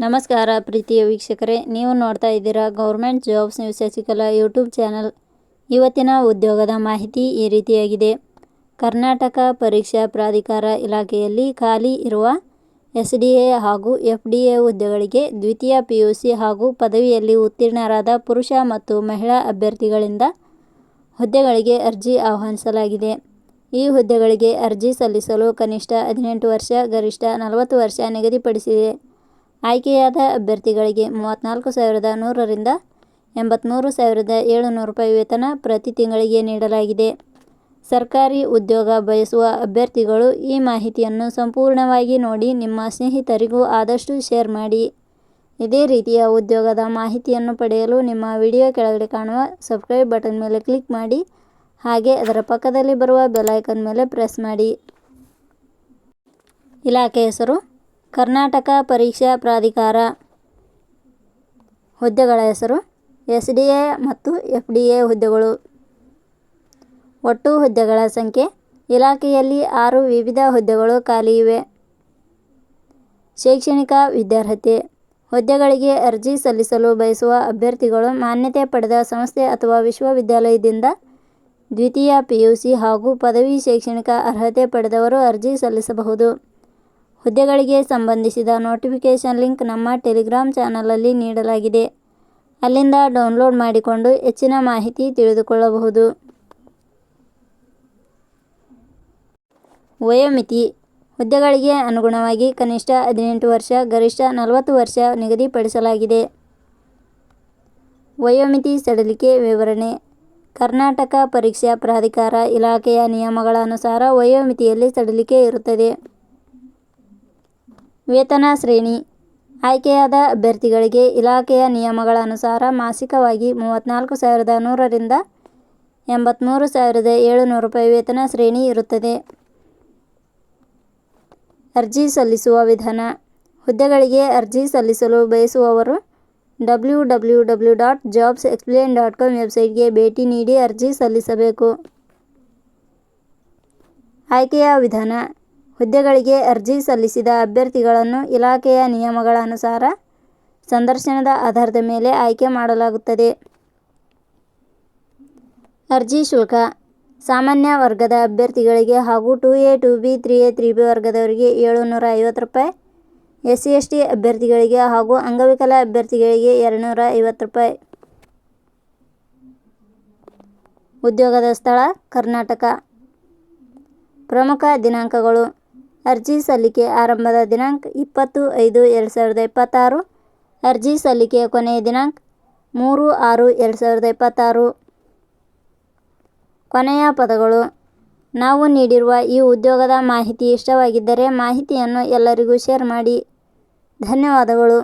ನಮಸ್ಕಾರ ಪ್ರೀತಿಯ ವೀಕ್ಷಕರೇ, ನೀವು ನೋಡ್ತಾ ಇದ್ದೀರಾ government jobs news Shashikala YouTube channel. ಇವತ್ತಿನ ಉದ್ಯೋಗದ ಮಾಹಿತಿ ಈ ರೀತಿಯಾಗಿದೆ. ಕರ್ನಾಟಕ ಪರೀಕ್ಷಾ ಪ್ರಾಧಿಕಾರ ಇಲಾಖೆಯಲ್ಲಿ ಖಾಲಿ ಇರುವ SDA ಹಾಗೂ FDA ಹುದ್ದೆಗಳಿಗೆ ದ್ವಿತೀಯ PUC ಹಾಗೂ ಪದವಿಯಲ್ಲಿ ಉತ್ತೀರ್ಣರಾದ ಪುರುಷ ಮತ್ತು ಮಹಿಳಾ ಅಭ್ಯರ್ಥಿಗಳಿಂದ ಹುದ್ದೆಗಳಿಗೆ ಅರ್ಜಿ ಆಹ್ವಾನಿಸಲಾಗಿದೆ. ಈ ಹುದ್ದೆಗಳಿಗೆ ಅರ್ಜಿ ಸಲ್ಲಿಸಲು ಕನಿಷ್ಠ 18 ವರ್ಷ, ಗರಿಷ್ಠ 40 ವರ್ಷ ನಿಗದಿಪಡಿಸಿದೆ. ಆಯ್ಕೆಯಾದ ಅಭ್ಯರ್ಥಿಗಳಿಗೆ 34,100 ರಿಂದ 83,700 ರೂಪಾಯಿ ವೇತನ ಪ್ರತಿ ತಿಂಗಳಿಗೆ ನೀಡಲಾಗಿದೆ. ಸರ್ಕಾರಿ ಉದ್ಯೋಗ ಬಯಸುವ ಅಭ್ಯರ್ಥಿಗಳು ಈ ಮಾಹಿತಿಯನ್ನು ಸಂಪೂರ್ಣವಾಗಿ ನೋಡಿ ನಿಮ್ಮ ಸ್ನೇಹಿತರಿಗೂ ಆದಷ್ಟು ಶೇರ್ ಮಾಡಿ. ಇದೇ ರೀತಿಯ ಉದ್ಯೋಗದ ಮಾಹಿತಿಯನ್ನು ಪಡೆಯಲು ನಿಮ್ಮ ವಿಡಿಯೋ ಕೆಳಗಡೆ ಕಾಣುವ ಸಬ್ಸ್ಕ್ರೈಬ್ ಬಟನ್ ಮೇಲೆ ಕ್ಲಿಕ್ ಮಾಡಿ, ಹಾಗೆ ಅದರ ಪಕ್ಕದಲ್ಲಿ ಬರುವ ಬೆಲ್ ಐಕಾನ್ ಮೇಲೆ ಪ್ರೆಸ್ ಮಾಡಿ. ಇಲಾಖೆ ಹೆಸರು ಕರ್ನಾಟಕ ಪರೀಕ್ಷಾ ಪ್ರಾಧಿಕಾರ. ಹುದ್ದೆಗಳ ಹೆಸರು SDA ಮತ್ತು FDA ಹುದ್ದೆಗಳು. ಒಟ್ಟು ಹುದ್ದೆಗಳ ಸಂಖ್ಯೆ ಇಲಾಖೆಯಲ್ಲಿ 6 ವಿವಿಧ ಹುದ್ದೆಗಳು ಖಾಲಿ ಇವೆ. ಶೈಕ್ಷಣಿಕ ವಿದ್ಯಾರ್ಹತೆ. ಹುದ್ದೆಗಳಿಗೆ ಅರ್ಜಿ ಸಲ್ಲಿಸಲು ಬಯಸುವ ಅಭ್ಯರ್ಥಿಗಳು ಮಾನ್ಯತೆ ಪಡೆದ ಸಂಸ್ಥೆ ಅಥವಾ ವಿಶ್ವವಿದ್ಯಾಲಯದಿಂದ ದ್ವಿತೀಯ PUC ಹಾಗೂ ಪದವಿ ಶೈಕ್ಷಣಿಕ ಅರ್ಹತೆ ಪಡೆದವರು ಅರ್ಜಿ ಸಲ್ಲಿಸಬಹುದು. ಹುದ್ದೆಗಳಿಗೆ ಸಂಬಂಧಿಸಿದ ನೋಟಿಫಿಕೇಷನ್ ಲಿಂಕ್ ನಮ್ಮ ಟೆಲಿಗ್ರಾಮ್ ಚಾನಲಲ್ಲಿ ನೀಡಲಾಗಿದೆ. ಅಲ್ಲಿಂದ ಡೌನ್ಲೋಡ್ ಮಾಡಿಕೊಂಡು ಹೆಚ್ಚಿನ ಮಾಹಿತಿ ತಿಳಿದುಕೊಳ್ಳಬಹುದು. ವಯೋಮಿತಿ. ಹುದ್ದೆಗಳಿಗೆ ಅನುಗುಣವಾಗಿ ಕನಿಷ್ಠ 18 ವರ್ಷ, ಗರಿಷ್ಠ 40 ವರ್ಷ ನಿಗದಿಪಡಿಸಲಾಗಿದೆ. ವಯೋಮಿತಿ ಸಡಿಲಿಕೆ ವಿವರಣೆ. ಕರ್ನಾಟಕ ಪರೀಕ್ಷಾ ಪ್ರಾಧಿಕಾರ ಇಲಾಖೆಯ ನಿಯಮಗಳ ಅನುಸಾರ ವಯೋಮಿತಿಯಲ್ಲಿ ಸಡಿಲಿಕೆ ಇರುತ್ತದೆ. ವೇತನ ಶ್ರೇಣಿ. ಆಯ್ಕೆಯಾದ ಅಭ್ಯರ್ಥಿಗಳಿಗೆ ಇಲಾಖೆಯ ನಿಯಮಗಳ ಅನುಸಾರ ಮಾಸಿಕವಾಗಿ 34,100 ರಿಂದ 83,700 ರೂಪಾಯಿ ವೇತನ ಶ್ರೇಣಿ ಇರುತ್ತದೆ. ಅರ್ಜಿ ಸಲ್ಲಿಸುವ ವಿಧಾನ. ಹುದ್ದೆಗಳಿಗೆ ಅರ್ಜಿ ಸಲ್ಲಿಸಲು ಬಯಸುವವರು www.jobsexplain.com ವೆಬ್ಸೈಟ್ಗೆ ಭೇಟಿ ನೀಡಿ ಅರ್ಜಿ ಸಲ್ಲಿಸಬೇಕು. ಆಯ್ಕೆಯ ವಿಧಾನ. ಹುದ್ದೆಗಳಿಗೆ ಅರ್ಜಿ ಸಲ್ಲಿಸಿದ ಅಭ್ಯರ್ಥಿಗಳನ್ನು ಇಲಾಖೆಯ ನಿಯಮಗಳ ಅನುಸಾರ ಸಂದರ್ಶನದ ಆಧಾರದ ಮೇಲೆ ಆಯ್ಕೆ ಮಾಡಲಾಗುತ್ತದೆ. ಅರ್ಜಿ ಶುಲ್ಕ. ಸಾಮಾನ್ಯ ವರ್ಗದ ಅಭ್ಯರ್ಥಿಗಳಿಗೆ ಹಾಗೂ 2A, 2B, 3A, 3B ವರ್ಗದವರಿಗೆ 750 ರೂಪಾಯಿ, SC/ST ಅಭ್ಯರ್ಥಿಗಳಿಗೆ ಹಾಗೂ ಅಂಗವಿಕಲ ಅಭ್ಯರ್ಥಿಗಳಿಗೆ 250 ರೂಪಾಯಿ. ಉದ್ಯೋಗದ ಸ್ಥಳ ಕರ್ನಾಟಕ. ಪ್ರಮುಖ ದಿನಾಂಕಗಳು. ಅರ್ಜಿ ಸಲ್ಲಿಕೆ ಆರಂಭದ ದಿನಾಂಕ 20/5/2026. ಅರ್ಜಿ ಸಲ್ಲಿಕೆಯ ಕೊನೆಯ ದಿನಾಂಕ 3/6/2026. ಕೊನೆಯ ಪದಗಳು. ನಾವು ನೀಡಿರುವ ಈ ಉದ್ಯೋಗದ ಮಾಹಿತಿ ಇಷ್ಟವಾಗಿದ್ದರೆ ಮಾಹಿತಿಯನ್ನು ಎಲ್ಲರಿಗೂ ಶೇರ್ ಮಾಡಿ. ಧನ್ಯವಾದಗಳು.